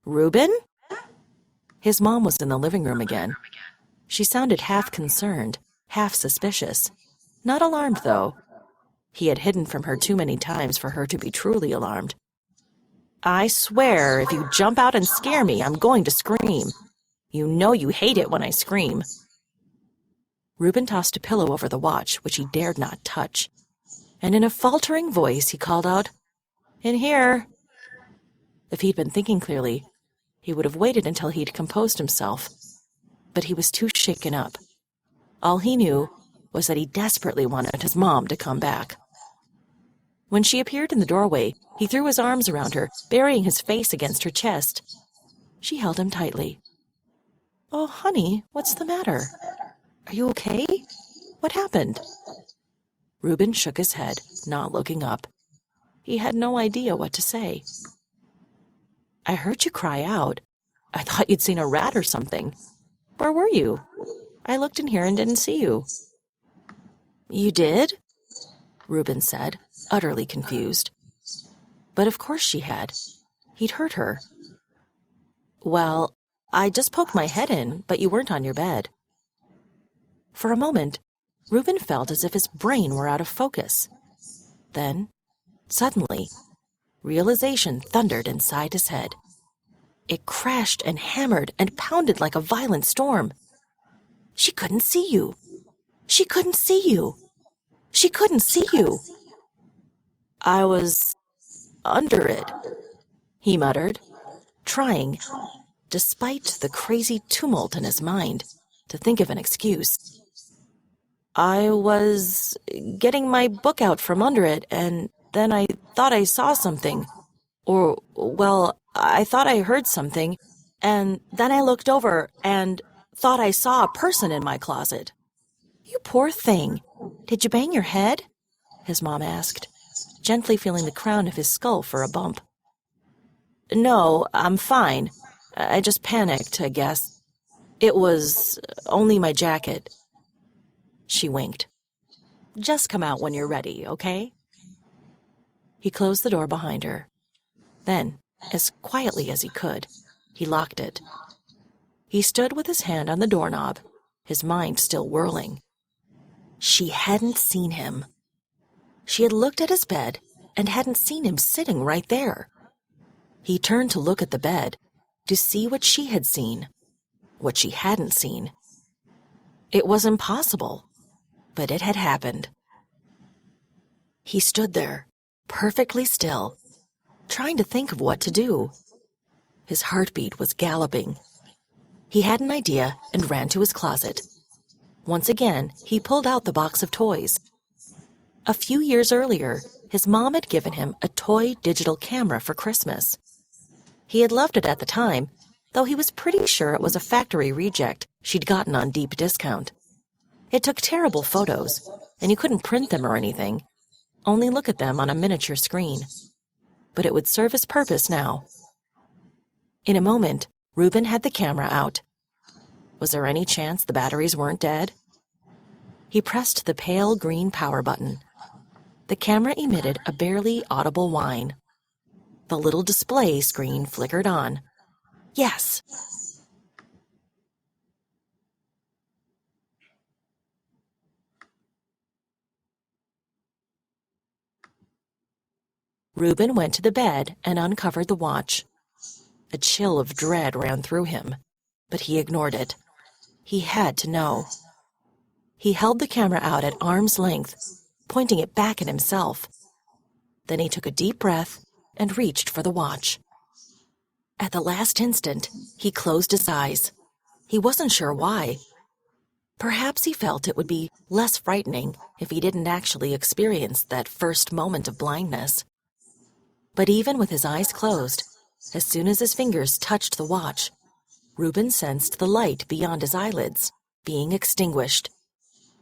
Reuben? His mom was in the living room again. She sounded half concerned, half suspicious. Not alarmed, though. He had hidden from her too many times for her to be truly alarmed. I swear, if you jump out and scare me, I'm going to scream. You know you hate it when I scream. Reuben tossed a pillow over the watch, which he dared not touch, and in a faltering voice he called out, "In here." If he'd been thinking clearly, he would have waited until he'd composed himself, but he was too shaken up. All he knew was that he desperately wanted his mom to come back. When she appeared in the doorway, he threw his arms around her, burying his face against her chest. She held him tightly. "Oh, honey, what's the matter? Are you okay? What happened?" Reuben shook his head, not looking up. He had no idea what to say. "I heard you cry out. I thought you'd seen a rat or something. Where were you? I looked in here and didn't see you." "You did?" Reuben said, utterly confused. But of course she had. He'd hurt her. "Well, I just poked my head in, but you weren't on your bed." For a moment, Reuben felt as if his brain were out of focus. Then, suddenly, realization thundered inside his head. It crashed and hammered and pounded like a violent storm. She couldn't see you. She couldn't see you. She couldn't see you. "I was under it," he muttered, trying, despite the crazy tumult in his mind, to think of an excuse. "I was getting my book out from under it, and then I thought I saw something. Well, I thought I heard something, and then I looked over and thought I saw a person in my closet." "You poor thing. Did you bang your head?" his mom asked, gently feeling the crown of his skull for a bump. "No, I'm fine. I just panicked, I guess. It was only my jacket." She winked. "Just come out when you're ready, okay?" He closed the door behind her. Then, as quietly as he could, he locked it. He stood with his hand on the doorknob, his mind still whirling. She hadn't seen him. She had looked at his bed and hadn't seen him sitting right there. He turned to look at the bed, to see what she had seen, what she hadn't seen. It was impossible, but it had happened. He stood there, perfectly still, trying to think of what to do. His heartbeat was galloping. He had an idea and ran to his closet. Once again, he pulled out the box of toys. A few years earlier, his mom had given him a toy digital camera for Christmas. He had loved it at the time, though he was pretty sure it was a factory reject she'd gotten on deep discount. It took terrible photos, and you couldn't print them or anything, only look at them on a miniature screen. But it would serve his purpose now. In a moment, Reuben had the camera out. Was there any chance the batteries weren't dead? He pressed the pale green power button. The camera emitted a barely audible whine. The little display screen flickered on. Yes! Reuben went to the bed and uncovered the watch. A chill of dread ran through him, but he ignored it. He had to know. He held the camera out at arm's length, pointing it back at himself. Then he took a deep breath and reached for the watch. At the last instant, he closed his eyes. He wasn't sure why. Perhaps he felt it would be less frightening if he didn't actually experience that first moment of blindness. But even with his eyes closed, as soon as his fingers touched the watch, Reuben sensed the light beyond his eyelids being extinguished.